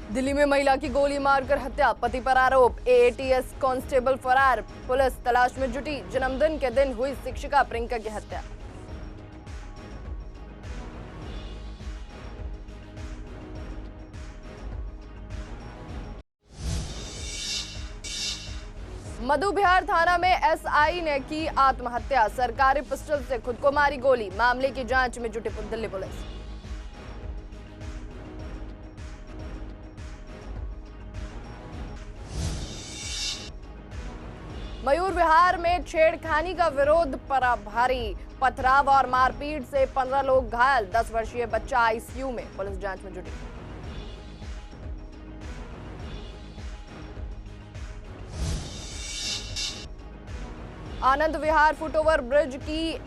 दिल्ली में महिला की गोली मारकर हत्या, पति पर आरोप, एएटीएस कांस्टेबल फरार, पुलिस तलाश में जुटी। जन्मदिन के दिन हुई शिक्षिका प्रियंका की हत्या। मधु बिहार थाना में एसआई ने की आत्महत्या, सरकारी पिस्टल से खुद को मारी गोली। मामले की जांच में जुटी दिल्ली पुलिस। मयूर विहार में छेड़खानी का विरोध पड़ा भारी, पथराव और मारपीट से 15 लोग घायल, 10 वर्षीय बच्चा आईसीयू में, पुलिस जांच में जुटी। आनंद विहार फुटओवर ब्रिज की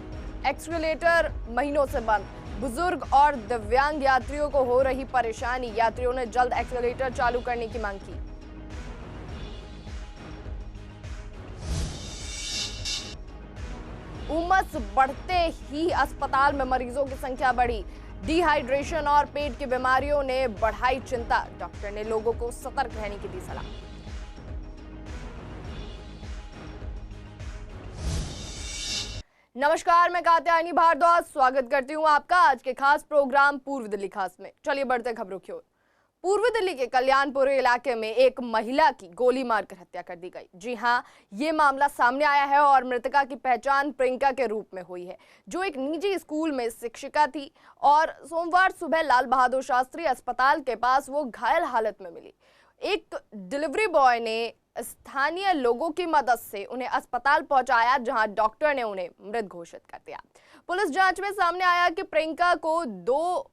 एक्सीलरेटर महीनों से बंद, बुजुर्ग और दिव्यांग यात्रियों को हो रही परेशानी, यात्रियों ने जल्द एक्सीलरेटर चालू करने की मांग की। उमस बढ़ते ही अस्पताल में मरीजों की संख्या बढ़ी, डिहाइड्रेशन और पेट की बीमारियों ने बढ़ाई चिंता, डॉक्टर ने लोगों को सतर्क रहने की दी सलाह। नमस्कार, मैं कात्यायनी भारद्वाज स्वागत करती हूं आपका आज के खास प्रोग्राम पूर्व दिल्ली खास में। चलिए बढ़ते खबरों की ओर। पूर्व दिल्ली के कल्याणपुर इलाके में एक महिला की गोली मारकर हत्या कर दी गई। जी हां, ये मामला सामने आया है और मृतका की पहचान प्रियंका के रूप में हुई है, जो एक निजी स्कूल में शिक्षिका थी और सोमवार सुबह लाल बहादुर शास्त्री अस्पताल के पास वो घायल हालत में मिली। एक डिलीवरी बॉय ने स्थानीय लोगों की मदद से उन्हें अस्पताल पहुंचाया, जहां डॉक्टर ने उन्हें मृत घोषित कर दिया। पुलिस जांच में सामने आया कि प्रियंका को 2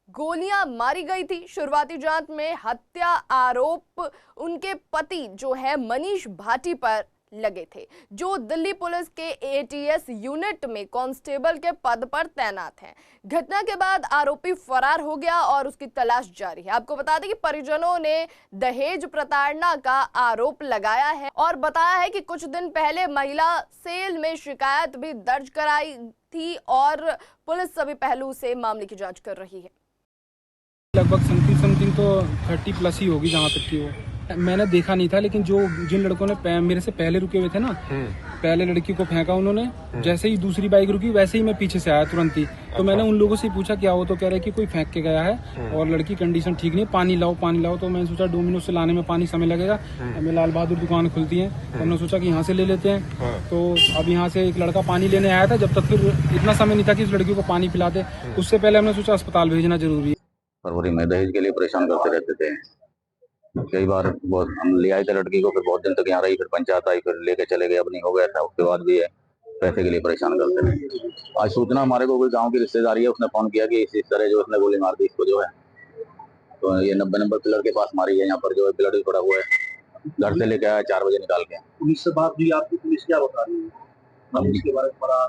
गोलियां मारी गई थी। शुरुआती जांच में हत्या आरोप उनके पति जो है मनीष भाटी पर लगे थे, जो दिल्ली पुलिस के एटीएस यूनिट में कांस्टेबल के पद पर तैनात हैं। घटना के बाद आरोपी फरार हो गया और उसकी तलाश जारी है। आपको बता दें कि परिजनों ने दहेज प्रताड़ना का आरोप लगाया है और बताया है कि कुछ दिन पहले महिला सेल में शिकायत भी दर्ज कराई थी और पुलिस सभी पहलू से मामले की जांच कर रही है। लगभग समथिंग तो 30 प्लस ही होगी जहाँ तक की वो मैंने देखा नहीं था, लेकिन जिन लड़कों ने मेरे से पहले रुके हुए थे ना, पहले लड़की को फेंका उन्होंने, जैसे ही दूसरी बाइक रुकी वैसे ही मैं पीछे से आया तुरंत ही। तो मैंने उन लोगों से पूछा क्या हो, तो कह रहे कि कोई फेंक के गया है और लड़की कंडीशन ठीक नहीं है, पानी लाओ पानी लाओ। तो मैंने सोचा डोमिनोज से लाने में पानी समय लगेगा, हमें लाल बहादुर दुकान खुलती है, तो हमने सोचा कि यहाँ से ले लेते हैं। तो अब यहाँ से एक लड़का पानी लेने आया था, जब तक फिर इतना समय नहीं था कि उस लड़की को पानी पिलाते, उससे पहले हमने सोचा अस्पताल भेजना जरूरी है। फरवरी में दहेज के लिए परेशान करते रहते थे। कई बार बहुत हम ले आए थे लड़की को, फिर बहुत दिन तक यहाँ रही, फिर पंचायत आई, फिर लेके चले गए, अब नहीं हो गया था। उसके बाद भी पैसे के लिए परेशान करते रहे। आज सूचना हमारे को कोई गांव की रिश्तेदारी है, उसने फोन किया कि इस तरह जो इसने गोली मार दी इसको जो है, तो ये 90 नंबर पिलर के पास मारी है, यहाँ पर जो है ब्लड भी पड़ा हुआ है। घर से लेके आया 4 बजे निकाल के। पुलिस से बात हुई आपकी, पुलिस क्या बता रही है? इसके बारे में पढ़ा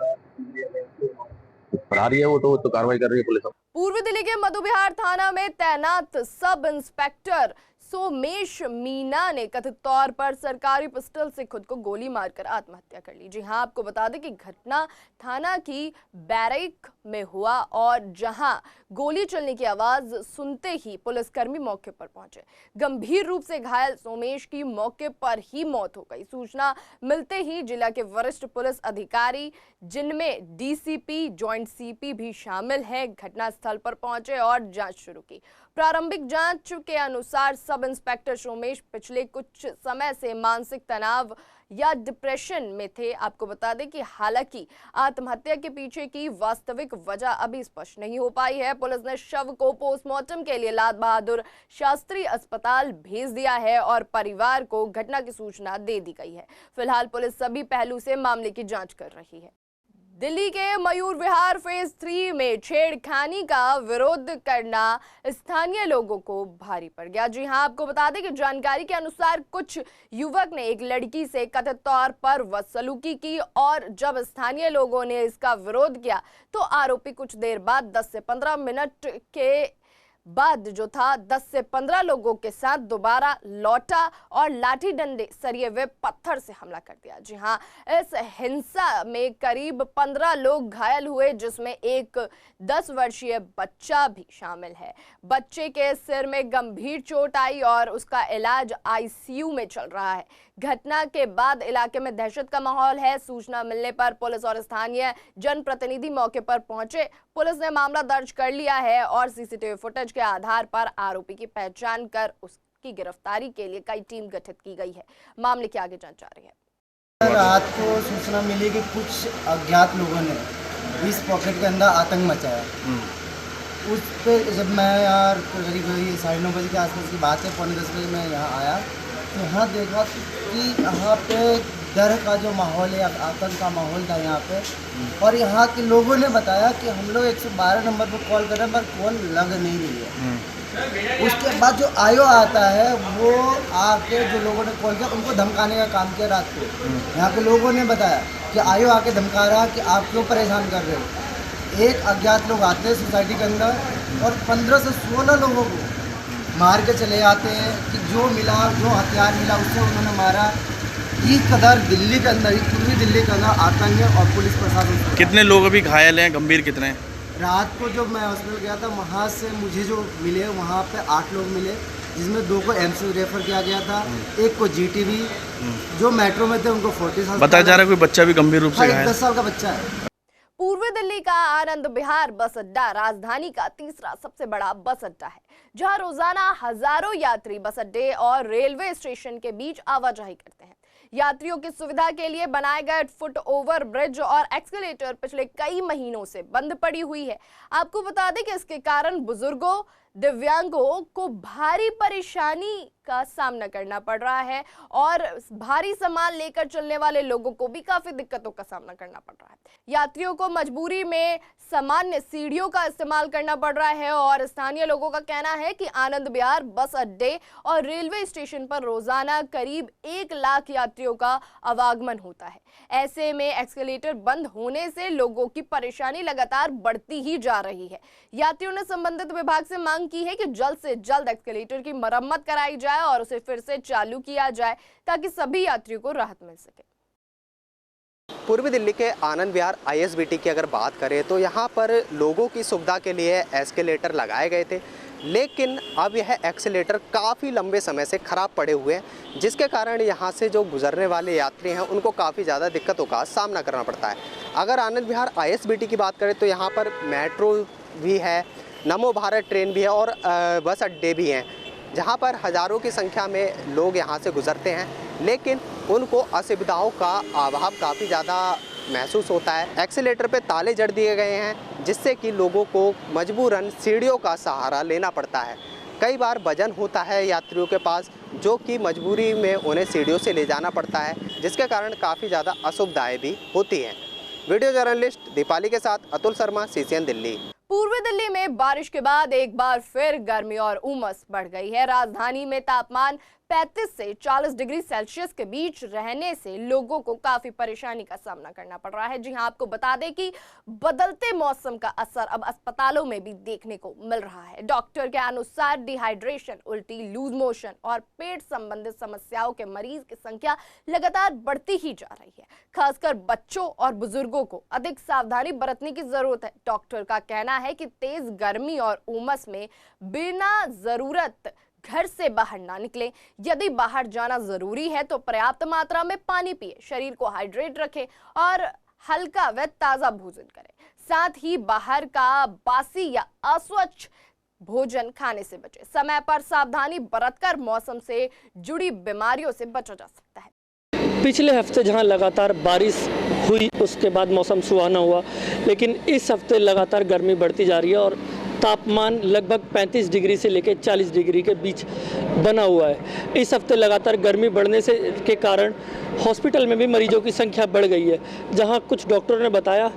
रही है वो तो कार्रवाई कर रही है पुलिस। पूर्व दिल्ली के मधु बिहार थाना में तैनात सब इंस्पेक्टर सोमेश मीना ने कथित तौर पर सरकारी पिस्टल से खुद को गोली मारकर आत्महत्या कर ली। जी हां, आपको बता दें कि घटना थाना की बैरक में हुआ और जहां गोली चलने की आवाज सुनते ही पुलिसकर्मी मौके पर पहुंचे। गंभीर रूप से घायल सोमेश की मौके पर ही मौत हो गई। सूचना मिलते ही जिला के वरिष्ठ पुलिस अधिकारी, जिनमें डीसीपी, जॉइंट सीपी भी शामिल हैं, घटनास्थल पर पहुंचे और जांच शुरू की। प्रारंभिक जांच के अनुसार सब इंस्पेक्टर सोमेश पिछले कुछ समय से मानसिक तनाव या डिप्रेशन में थे। आपको बता दें कि हालांकि आत्महत्या के पीछे की वास्तविक वजह अभी स्पष्ट नहीं हो पाई है। पुलिस ने शव को पोस्टमार्टम के लिए लाल बहादुर शास्त्री अस्पताल भेज दिया है और परिवार को घटना की सूचना दे दी गई है। फिलहाल पुलिस सभी पहलू से मामले की जांच कर रही है। दिल्ली के मयूर विहार फेज 3 में छेड़खानी का विरोध करना स्थानीय लोगों को भारी पड़ गया। जी हां, आपको बता दें कि जानकारी के अनुसार कुछ युवक ने एक लड़की से कथित तौर पर बदसलूकी की और जब स्थानीय लोगों ने इसका विरोध किया तो आरोपी कुछ देर बाद 10 से 15 मिनट के बाद जो था 10 से 15 लोगों के साथ दोबारा लौटा और लाठी डंडे सरिये हुए पत्थर से हमला कर दिया। जी हां, इस हिंसा में करीब 15 लोग घायल हुए, जिसमें एक 10 वर्षीय बच्चा भी शामिल है। बच्चे के सिर में गंभीर चोट आई और उसका इलाज आईसीयू में चल रहा है। घटना के बाद इलाके में दहशत का माहौल है। सूचना मिलने पर पुलिस और स्थानीय जनप्रतिनिधि मौके पर पहुंचे। पुलिस ने मामला दर्ज कर लिया है और सीसीटीवी फुटेज के आधार पर आरोपी की पहचान कर उसकी गिरफ्तारी के लिए कई टीम गठित की गई है। मामले की आगे जांच जारी है। रात को सूचना मिली कि कुछ अज्ञात लोगों ने इस पॉकेट के अंदर आतंक मचाया। उस पे जब मैं यार करीब 9:30 बजे के आसपास की बात है, 9:45 बजे मैं यहाँ आया तो यहाँ देखा कि यहाँ पे डर का जो माहौल है, आतंक का माहौल था यहाँ पे। और यहाँ के लोगों ने बताया कि हम लोग 112 नंबर पर कॉल कर रहे हैं पर कॉल लग नहीं रही है। उसके बाद जो आयो आता है वो आके जो लोगों ने कॉल किया उनको धमकाने का काम किया रात को। यहाँ के लोगों ने बताया कि आयो आके धमका रहा कि आप क्यों परेशान कर रहे हो। एक अज्ञात लोग आते हैं सोसाइटी के अंदर और 15 से 16 लोगों को मार के चले जाते हैं कि जो मिला, जो हथियार मिला उससे उन्होंने मारा। इस कदर दिल्ली के अंदर, पूर्वी दिल्ली के अंदर आतंक है और पुलिस प्रशासन। कितने लोग अभी घायल हैं, गंभीर कितने? रात को जब मैं हॉस्पिटल गया था वहाँ से मुझे जो मिले वहाँ पे 8 लोग मिले, जिसमें 2 को एम्स रेफर किया गया था, एक को जीटीबी। जो मेट्रो में थे उनको 40 बताया जा रहा है कोई बच्चा भी गंभीर रूप से घायल। 10 साल का बच्चा है। पूर्वी दिल्ली का आनंद विहार बस अड्डा राजधानी का तीसरा सबसे बड़ा बस अड्डा है, जहां रोजाना हजारों यात्री बस अड्डे और रेलवे स्टेशन के बीच आवाजाही करते हैं। यात्रियों की सुविधा के लिए बनाए गए फुट ओवर ब्रिज और एक्सीलेटर पिछले कई महीनों से बंद पड़ी हुई है। आपको बता दें कि इसके कारण बुजुर्गों, दिव्यांगों को भारी परेशानी का सामना करना पड़ रहा है और भारी सामान लेकर चलने वाले लोगों को भी काफी दिक्कतों का सामना करना पड़ रहा है। यात्रियों को मजबूरी में सामान्य सीढ़ियों का इस्तेमाल करना पड़ रहा है और स्थानीय लोगों का कहना है कि आनंद विहार बस अड्डे और रेलवे स्टेशन पर रोजाना करीब 1 लाख यात्रियों का आवागमन होता है। ऐसे में एक्सीलेटर बंद होने से लोगों की परेशानी लगातार बढ़ती ही जा रही है। यात्रियों ने संबंधित विभाग से मांग की है कि जल्द से जल्द एक्सीलेटर की मरम्मत कराई जाए और उसे फिर से चालू किया जाए ताकि सभी यात्रियों को राहत मिल सके। पूर्वी दिल्ली के आनंद विहार आईएसबीटी की अगर बात करें तो यहाँ पर लोगों की सुविधा के लिए एस्केलेटर लगाए गए थे, लेकिन अब यह एक्सीलेटर काफ़ी लंबे समय से ख़राब पड़े हुए हैं, जिसके कारण यहाँ से जो गुजरने वाले यात्री हैं उनको काफ़ी ज़्यादा दिक्कतों का सामना करना पड़ता है। अगर आनंद विहार आईएसबीटी की बात करें तो यहाँ पर मेट्रो भी है, नमो भारत ट्रेन भी है और बस अड्डे भी हैं, जहाँ पर हज़ारों की संख्या में लोग यहाँ से गुजरते हैं, लेकिन उनको असुविधाओं का अभाव काफ़ी ज़्यादा महसूस होता है। एक्सीलेटर पे ताले जड़ दिए गए हैं, जिससे कि लोगों को मजबूरन सीढ़ियों का सहारा लेना पड़ता है। कई बार वजन होता है यात्रियों के पास, जो कि मजबूरी में उन्हें सीढ़ियों से ले जाना पड़ता है, जिसके कारण काफ़ी ज़्यादा असुविधाएँ भी होती हैं। वीडियो जर्नलिस्ट दीपाली के साथ अतुल शर्मा, CCN दिल्ली। पूर्वी दिल्ली में बारिश के बाद एक बार फिर गर्मी और उमस बढ़ गई है। राजधानी में तापमान 35 से 40 डिग्री सेल्सियस के बीच रहने से लोगों को काफी परेशानी का सामना करना पड़ रहा है। जी हां, आपको बता दें कि बदलते मौसम का असर अब अस्पतालों में भी देखने को मिल रहा है। डॉक्टर के अनुसार डिहाइड्रेशन, उल्टी, लूज मोशन और पेट संबंधित समस्याओं के मरीज की संख्या लगातार बढ़ती ही जा रही है। खासकर बच्चों और बुजुर्गों को अधिक सावधानी बरतने की जरूरत है। डॉक्टर का कहना है कि तेज गर्मी और उमस में बिना जरूरत घर से बाहर ना निकलें। यदि बाहर जाना जरूरी है तो पर्याप्त मात्रा में पानी पिए, शरीर को हाइड्रेट रखें और हल्का व ताजा भोजन करें। साथ ही बाहर का बासी या अस्वच्छ भोजन खाने से बचें। समय पर सावधानी बरतकर मौसम से जुड़ी बीमारियों से बचा जा सकता है। पिछले हफ्ते जहां लगातार बारिश हुई उसके बाद मौसम सुहाना हुआ, लेकिन इस हफ्ते लगातार गर्मी बढ़ती जा रही है और तापमान लगभग 35 डिग्री से लेकर 40 डिग्री के बीच बना हुआ है। इस हफ्ते लगातार गर्मी बढ़ने से के कारण हॉस्पिटल में भी मरीजों की संख्या बढ़ गई है, जहां कुछ डॉक्टरों ने बताया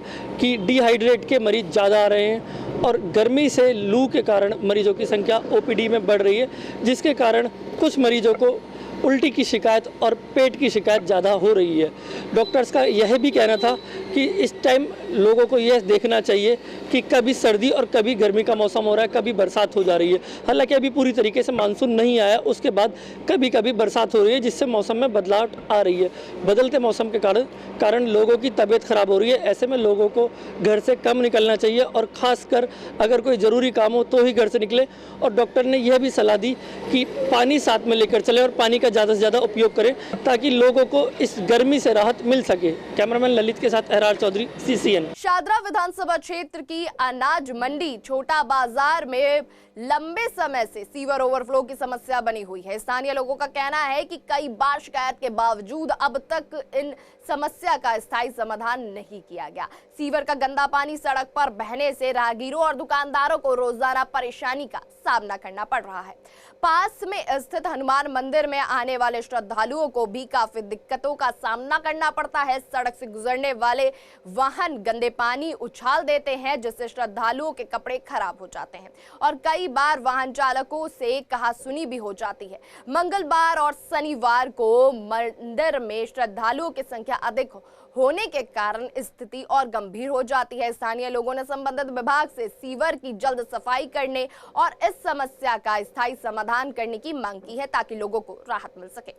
कि डिहाइड्रेट के मरीज ज़्यादा आ रहे हैं और गर्मी से लू के कारण मरीजों की संख्या ओपीडी में बढ़ रही है, जिसके कारण कुछ मरीजों को उल्टी की शिकायत और पेट की शिकायत ज़्यादा हो रही है। डॉक्टर्स का यह भी कहना था कि कि इस टाइम लोगों को यह देखना चाहिए कि कभी सर्दी और कभी गर्मी का मौसम हो रहा है, कभी बरसात हो जा रही है। हालांकि अभी पूरी तरीके से मानसून नहीं आया, उसके बाद कभी कभी बरसात हो रही है, जिससे मौसम में बदलाव आ रही है। बदलते मौसम के कारण लोगों की तबीयत खराब हो रही है। ऐसे में लोगों को घर से कम निकलना चाहिए और ख़ासकर अगर कोई ज़रूरी काम हो तो ही घर से निकले। और डॉक्टर ने यह भी सलाह दी कि पानी साथ में लेकर चले और पानी का ज़्यादा से ज़्यादा उपयोग करें ताकि लोगों को इस गर्मी से राहत मिल सके। कैमरामैन ललित के साथ एहरार चौधरी, CCN। शादरा विधानसभा क्षेत्र की अनाज मंडी छोटा बाजार में लंबे समय से सीवर ओवरफ्लो की समस्या बनी हुई है। स्थानीय लोगों का कहना है कि कई बार शिकायत के बावजूद अब तक इन समस्या का स्थायी समाधान नहीं किया गया। सीवर का गंदा पानी सड़क पर बहने से राहगीरों और दुकानदारों को रोजाना परेशानी का सामना करना पड़ रहा है। पास में स्थित हनुमान मंदिर में आने वाले श्रद्धालुओं को भी काफी दिक्कतों का सामना करना पड़ता है। सड़क से गुजरने वाले वाहन गंदे पानी उछाल देते हैं, जिससे श्रद्धालुओं के कपड़े खराब हो जाते हैं और कई बार वाहन चालकों से कहासुनी भी हो जाती है। मंगलवार और शनिवार को मंदिर में श्रद्धालुओं की संख्या अधिक होने के कारण स्थिति और गंभीर हो जाती है। स्थानीय लोगों ने संबंधित विभाग से सीवर की जल्द सफाई करने और इस समस्या का स्थायी समाधान करने की मांग की है ताकि लोगों को राहत मिल सके।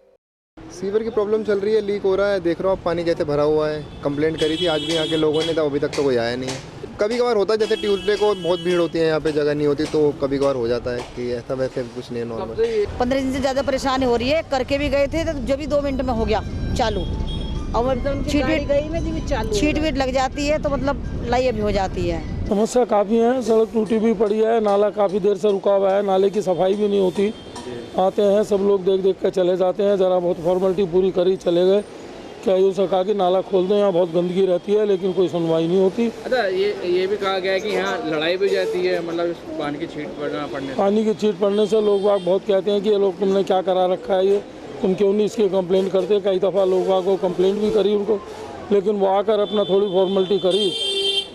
सीवर की प्रॉब्लम चल रही है, लीक हो रहा है, देख रहा हूँ पानी कैसे भरा हुआ है। कंप्लेंट करी थी आज भी यहाँ के लोगों ने, तो अभी तक तो कोई आया नहीं है। कभी कभार होता है, जैसे ट्यूसडे को बहुत भीड़ होती है यहाँ पे, जगह नहीं होती, तो कभी कभार हो जाता है कि ऐसा, वैसे कुछ नहीं है नॉर्मल। 15 दिन से ज़्यादा परेशानी हो रही है। करके भी गए थे तो जो भी 2 मिनट में हो गया चालू, और छीट वीट लग जाती है तो मतलब लाइए भी हो जाती है। समस्या काफ़ी है, सड़क टूटी भी पड़ी है, नाला काफ़ी देर से रुका हुआ है, नाले की सफाई भी नहीं होती। आते हैं सब लोग, देख देख कर चले जाते हैं, ज़रा बहुत फॉर्मेलिटी पूरी करी चले गए। क्या यूँ से कहा कि नाला खोल दें, यहाँ बहुत गंदगी रहती है, लेकिन कोई सुनवाई नहीं होती। अच्छा, ये भी कहा गया है कि यहाँ लड़ाई भी जाती है, मतलब पानी की छींट पड़ने से लोग बाग बहुत कहते हैं कि ये लोग तुमने क्या करा रखा है, ये तुम क्यों नहीं इसकी कंप्लेंट करते। कई दफ़ा लोगों को कंप्लेंट भी करी उनको, लेकिन वो आकर अपना थोड़ी फॉर्मेलिटी करी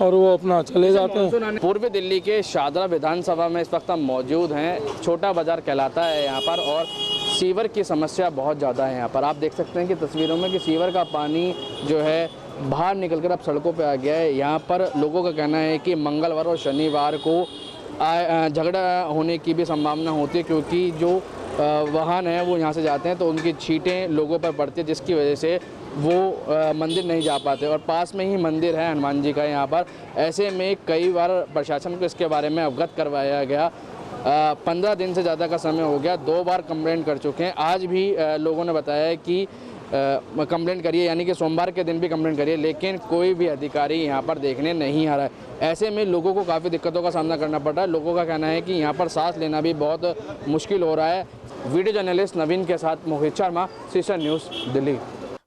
और वो अपना चले जाते हैं। पूर्वी दिल्ली के शादरा विधानसभा में इस वक्त हम मौजूद हैं। छोटा बाजार कहलाता है यहाँ पर और सीवर की समस्या बहुत ज़्यादा है यहाँ पर। आप देख सकते हैं कि तस्वीरों में कि सीवर का पानी जो है बाहर निकलकर अब सड़कों पे आ गया है। यहाँ पर लोगों का कहना है कि मंगलवार और शनिवार को झगड़ा होने की भी संभावना होती है, क्योंकि जो वाहन है वो यहाँ से जाते हैं तो उनकी छींटें लोगों पर पड़ती है, जिसकी वजह से वो मंदिर नहीं जा पाते। और पास में ही मंदिर है हनुमान जी का यहाँ पर। ऐसे में कई बार प्रशासन को इसके बारे में अवगत करवाया गया। 15 दिन से ज़्यादा का समय हो गया, 2 बार कंप्लेंट कर चुके हैं। आज भी लोगों ने बताया है कि कंप्लेंट करिए, यानी कि सोमवार के दिन भी कंप्लेंट करिए, लेकिन कोई भी अधिकारी यहाँ पर देखने नहीं आ रहा है। ऐसे में लोगों को काफ़ी दिक्कतों का सामना करना पड़ रहा है। लोगों का कहना है कि यहाँ पर सांस लेना भी बहुत मुश्किल हो रहा है। वीडियो जर्नलिस्ट नवीन के साथ मोहित शर्मा, CCN न्यूज़, दिल्ली।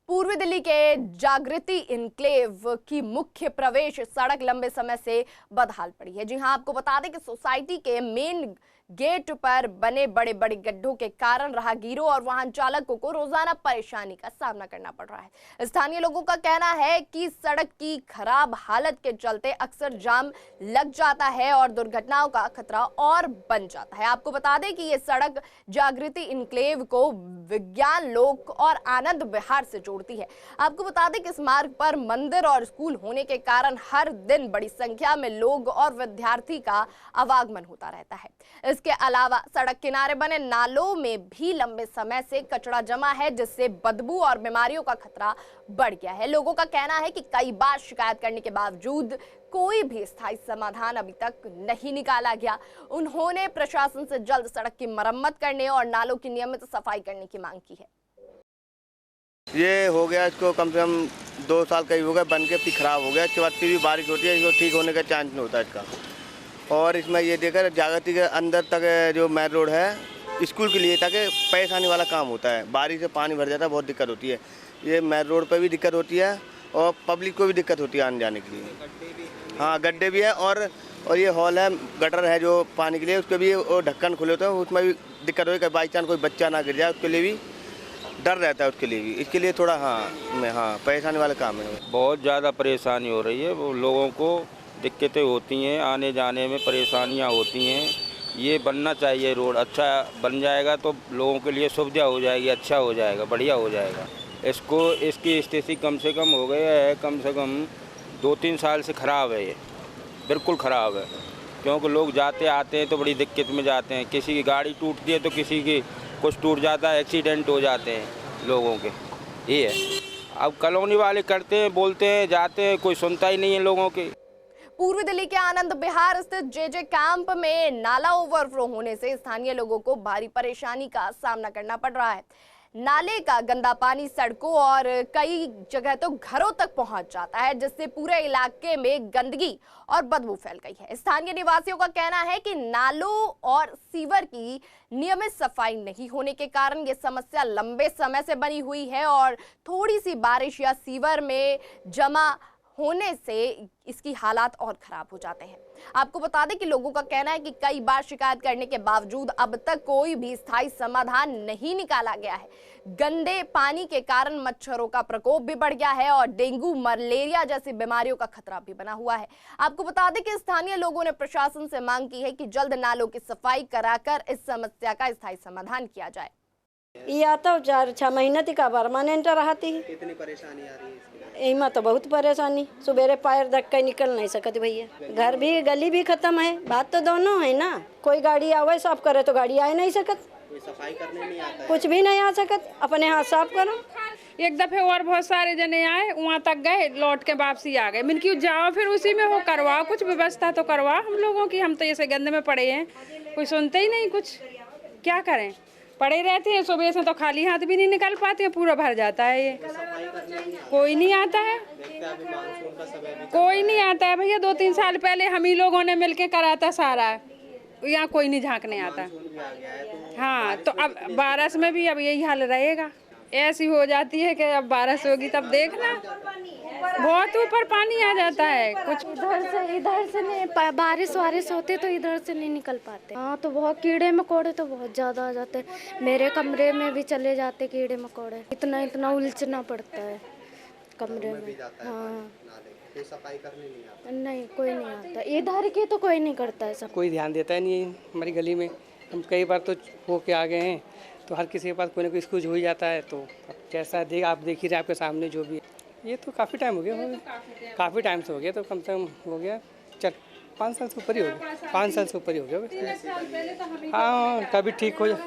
पूर्वी दिल्ली के जागृति इनक्लेव की मुख्य प्रवेश सड़क लंबे समय से बदहाल पड़ी है। जी हां, आपको बता दें कि सोसाइटी के मेन गेट पर बने बड़े बड़े गड्ढों के कारण राहगीरों और वाहन चालकों को रोजाना परेशानी का सामना करना पड़ रहा है। स्थानीय लोगों का कहना है कि सड़क की खराब हालत के चलते अक्सर जाम लग जाता है और दुर्घटनाओं का खतरा और बन जाता है। आपको बता दें कि ये सड़क जागृति इनक्लेव को विज्ञान लोक और आनंद विहार से जोड़ती है। आपको बता दें कि इस मार्ग पर मंदिर और स्कूल होने के कारण हर दिन बड़ी संख्या में लोग और विद्यार्थी का आवागमन होता रहता है। इसके अलावा सड़क किनारे बने नालों में भी लंबे समय से कचरा जमा है, जिससे बदबू और बीमारियों का खतरा बढ़ गया है। लोगों का कहना है कि कई बार शिकायत करने के बावजूद कोई भी स्थायी समाधान अभी तक नहीं निकाला गया। उन्होंने प्रशासन से जल्द सड़क की मरम्मत करने और नालों की नियमित सफाई करने की मांग की है। ये हो गया, इसको कम से कम 2 साल का ही हो गया, बन के फिर खराब हो गया। चवत्ती भी बारिश होती है, इसको ठीक होने का चांस नहीं होता इसका। और इसमें ये देखकर जागृति के अंदर तक जो मेन रोड है स्कूल के लिए तक परेशानी वाला काम होता है। बारिश से पानी भर जाता है, बहुत दिक्कत होती है। ये मेन रोड पर भी दिक्कत होती है और पब्लिक को भी दिक्कत होती है आने जाने के लिए। हाँ, गड्ढे भी है और ये हॉल है, गटर है जो पानी के लिए, उसके भी ढक्कन खुले होते हैं, उसमें भी दिक्कत होती है। बाई चांस कोई बच्चा ना गिर जाए, उसके लिए भी डर रहता है, उसके लिए भी। इसके लिए थोड़ा हाँ परेशानी वाला काम है। बहुत ज़्यादा परेशानी हो रही है, वो लोगों को दिक्कतें होती हैं, आने जाने में परेशानियां होती हैं। ये बनना चाहिए, रोड अच्छा बन जाएगा तो लोगों के लिए सुविधा हो जाएगी, अच्छा हो जाएगा, बढ़िया हो जाएगा। इसकी स्थिति कम से कम हो गया है, कम से कम 2-3 साल से ख़राब है, ये बिल्कुल ख़राब है। क्योंकि लोग जाते आते हैं तो बड़ी दिक्कत में जाते हैं। किसी की गाड़ी टूटती है तो किसी की कुछ टूट जाता है, एक्सीडेंट हो जाते हैं लोगों के, ये है। अब कॉलोनी वाले करते हैं, बोलते हैं, जाते हैं, कोई सुनता ही नहीं है लोगों की। पूर्वी दिल्ली के आनंद विहार स्थित जेजे कैंप में नाला ओवरफ्लो होने से स्थानीय लोगों को भारी परेशानी का सामना करना पड़ रहा है। नाले का गंदा पानी सड़कों और कई जगह तो घरों तक पहुंच जाता है, जिससे पूरे इलाके में गंदगी और बदबू फैल गई है। स्थानीय निवासियों का कहना है कि नालों और सीवर की नियमित सफाई नहीं होने के कारण ये समस्या लंबे समय से बनी हुई है और थोड़ी सी बारिश या सीवर में जमा होने से इसकी हालात और खराब हो जाते हैं। आपको बता दें कि लोगों का कहना है कि कई बार शिकायत करने के बावजूद अब तक कोई भी स्थायी समाधान नहीं निकाला गया है। गंदे पानी के कारण मच्छरों का प्रकोप भी बढ़ गया है और डेंगू, मलेरिया जैसी बीमारियों का खतरा भी बना हुआ है। आपको बता दें कि स्थानीय लोगों ने प्रशासन से मांग की है कि जल्द नालों की सफाई कराकर इस समस्या का स्थायी समाधान किया जाए। ये आता 4-6 महीना तक परमानेंट रहती है। कितनी परेशानी आ रही है इसकी? इमा तो बहुत परेशानी, सुबेरे पैर धक् के निकल नहीं सकते भैया। घर भी गली भी खत्म है, बात तो दोनों है ना। कोई गाड़ी आवे साफ करे तो गाड़ी आ नहीं सकत, कोई सफाई करने नहीं आता है। कुछ भी नहीं आ सकत, अपने हाथ साफ करो। एक दफे और बहुत सारे जने आए, वहाँ तक गए, लौट के वापसी आ गए। मैंने क्यों जाओ, फिर उसी में हो करवाओ, कुछ व्यवस्था तो करवाओ हम लोगों की। हम तो ऐसे गंदे में पड़े हैं, कोई सुनते ही नहीं कुछ, क्या करें। पड़े रहते हैं, सुबह से तो खाली हाथ भी नहीं निकल पाते हैं, पूरा भर जाता है ये। कोई नहीं आता है, कोई नहीं आता है भैया। 2-3 साल पहले हम ही लोगों ने मिलके करा था सारा, यहाँ कोई नहीं झांकने आता। हाँ, तो अब बारिश में भी अब यही हाल रहेगा। ऐसी हो जाती है कि अब बारिश होगी तब देखना, बहुत ऊपर पानी आ जाता है। कुछ इधर से नहीं, बारिश होते तो इधर से नहीं निकल पाते। हाँ, तो बहुत कीड़े मकोड़े तो बहुत ज़्यादा आ जाते हैं। मेरे कमरे में भी चले जाते कीड़े मकोड़े, इतना उलझना पड़ता है कमरे में। हाँ, कोई सफाई करने नहीं आता? नहीं, कोई नहीं आता इधर के, तो कोई नहीं करता है सब। कोई ध्यान देता ही नहीं है हमारी गली में। हम कई बार तो हो के आ गए हैं, तो हर किसी के पास कोई ना कोई स्कूल हो ही जाता है। तो कैसा आप देख ही रहे, आपके सामने जो भी है। ये तो काफ़ी टाइम हो गया, काफ़ी टाइम से हो गया, तो कम से कम हो गया 5 साल से ऊपर ही हो गया, 5 साल से ऊपर ही हो गया। हाँ, कभी ठीक हो जाए।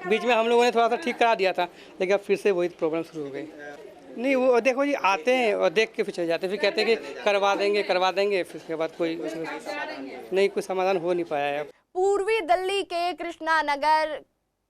बीच में हम लोगों ने थोड़ा सा ठीक करा दिया था, लेकिन अब फिर से वही प्रॉब्लम शुरू हो गई। नहीं, वो देखो जी, आते हैं और देख के फिर चले जाते हैं, फिर कहते हैं कि करवा देंगे, फिर उसके बाद कोई नहीं, कोई समाधान हो नहीं पाया है। पूर्वी दिल्ली के कृष्णा नगर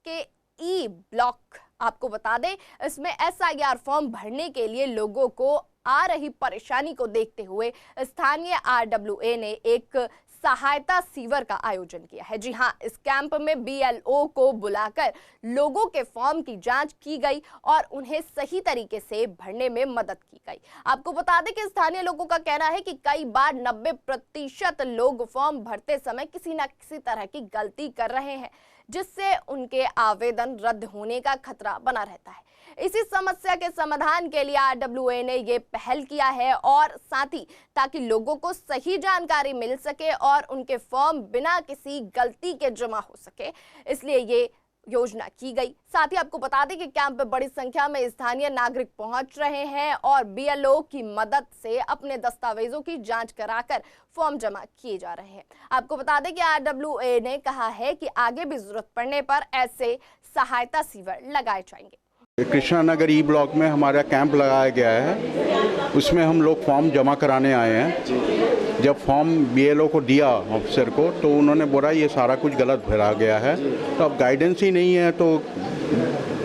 के ई ब्लॉक, आपको बता दें, इसमें SIR फॉर्म भरने के लिए लोगों को आ रही परेशानी को देखते हुए स्थानीय RWA ने एक सहायता सीवर का आयोजन किया है। जी हां, इस कैंप में BLO को बुलाकर लोगों के फॉर्म की जांच की गई और उन्हें सही तरीके से भरने में मदद की गई। आपको बता दें कि स्थानीय लोगों का कहना है कि कई बार 90% लोग फॉर्म भरते समय किसी न किसी तरह की गलती कर रहे हैं, जिससे उनके आवेदन रद्द होने का खतरा बना रहता है। इसी समस्या के समाधान के लिए RWA ने ये पहल किया है और साथ ही ताकि लोगों को सही जानकारी मिल सके और उनके फॉर्म बिना किसी गलती के जमा हो सके, इसलिए ये योजना की गई। साथ ही आपको बता दें कि कैंप में बड़ी संख्या में स्थानीय नागरिक पहुंच रहे हैं और BLO की मदद से अपने दस्तावेजों की जांच कराकर फॉर्म जमा किए जा रहे हैं। आपको बता दें कि RWA ने कहा है कि आगे भी जरूरत पड़ने पर ऐसे सहायता शिविर लगाए जाएंगे। कृष्णा नगर ई ब्लॉक में हमारा कैंप लगाया गया है, उसमें हम लोग फॉर्म जमा कराने आए हैं। जब फॉर्म BLO को दिया ऑफिसर को, तो उन्होंने बोला ये सारा कुछ गलत भरा गया है, तो अब गाइडेंस ही नहीं है, तो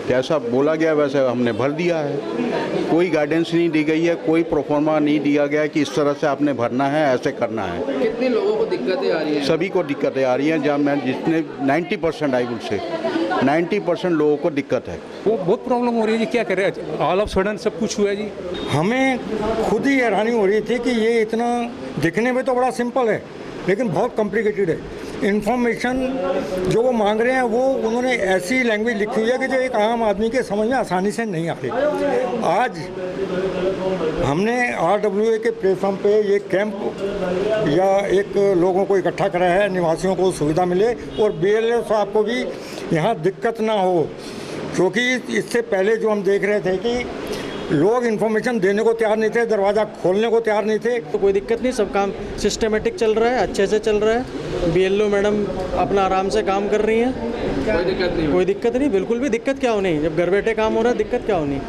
जैसा बोला गया वैसे हमने भर दिया है। कोई गाइडेंस नहीं दी गई है, कोई प्रोफॉर्मा नहीं दिया गया कि इस तरह से आपने भरना है, ऐसे करना है। कितने लोगों को दिक्कतें आ रही हैं? सभी को दिक्कतें आ रही हैं। जब मैं जितने 90% आई से 90% लोगों को दिक्कत है। वो बहुत प्रॉब्लम हो रही है जी, क्या करें, ऑल ऑफ सडन सब कुछ हुआ है जी। हमें खुद ही हैरानी हो रही थी कि ये इतना दिखने में तो बड़ा सिंपल है, लेकिन बहुत कॉम्प्लिकेटेड है। इन्फॉर्मेशन जो वो मांग रहे हैं वो उन्होंने ऐसी लैंग्वेज लिखी हुई है कि जो एक आम आदमी के समझ में आसानी से नहीं आती। आज हमने RWA के प्लेटफॉर्म पे ये कैंप या एक लोगों को इकट्ठा करा है, निवासियों को सुविधा मिले और BLO साहब को भी यहाँ दिक्कत ना हो, क्योंकि इससे पहले जो हम देख रहे थे कि लोग इन्फॉर्मेशन देने को तैयार नहीं थे, दरवाज़ा खोलने को तैयार नहीं थे। तो कोई दिक्कत नहीं, सब काम सिस्टमेटिक चल रहा है, अच्छे से चल रहा है। बीएलओ मैडम अपना आराम से काम कर रही हैं, कोई दिक्कत नहीं, बिल्कुल भी दिक्कत क्या होनी। जब घर बैठे काम हो रहा है दिक्कत क्या होनी,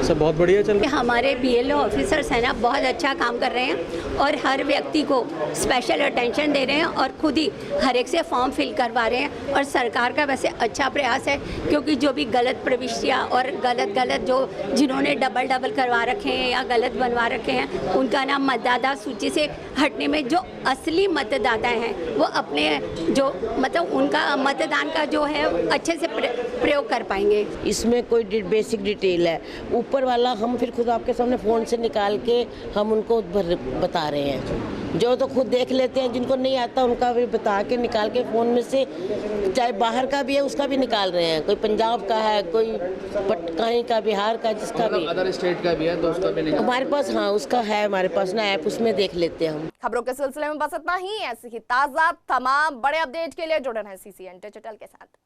सब बहुत बढ़िया चल रहा है। हमारे बीएलओ ऑफिसर्स हैं ना, बहुत अच्छा काम कर रहे हैं और हर व्यक्ति को स्पेशल अटेंशन दे रहे हैं और खुद ही हर एक से फॉर्म फिल करवा रहे हैं। और सरकार का वैसे अच्छा प्रयास है, क्योंकि जो भी गलत प्रविष्टियाँ और गलत जो जिन्होंने डबल करवा रखे हैं या गलत बनवा रखे हैं, उनका नाम मतदाता सूची से हटने में जो असली मतदाता हैं वो अपने जो मतलब उनका मतदान का जो है अच्छे से प्रयोग कर पाएंगे। इसमें कोई बेसिक डिटेल है, ऊपर वाला हम फिर खुद आपके सामने फ़ोन से निकाल के हम उनको बता रहे हैं। जो तो खुद देख लेते हैं, जिनको नहीं आता उनका भी बता के निकाल के फ़ोन में से, चाहे बाहर का भी है उसका भी निकाल रहे हैं। कोई पंजाब का है, कोई कहीं का, बिहार का, जिसका भी अदर स्टेट का भी है तो उसका भी नहीं हमारे पास। हाँ, उसका है हमारे पास ना ऐप, उसमें देख लेते हैं हम। खबरों के सिलसिले में बस इतना ही। ऐसे ही ताज़ा तमाम बड़े अपडेट के लिए जुड़े रहें CCN डिजिटल के साथ।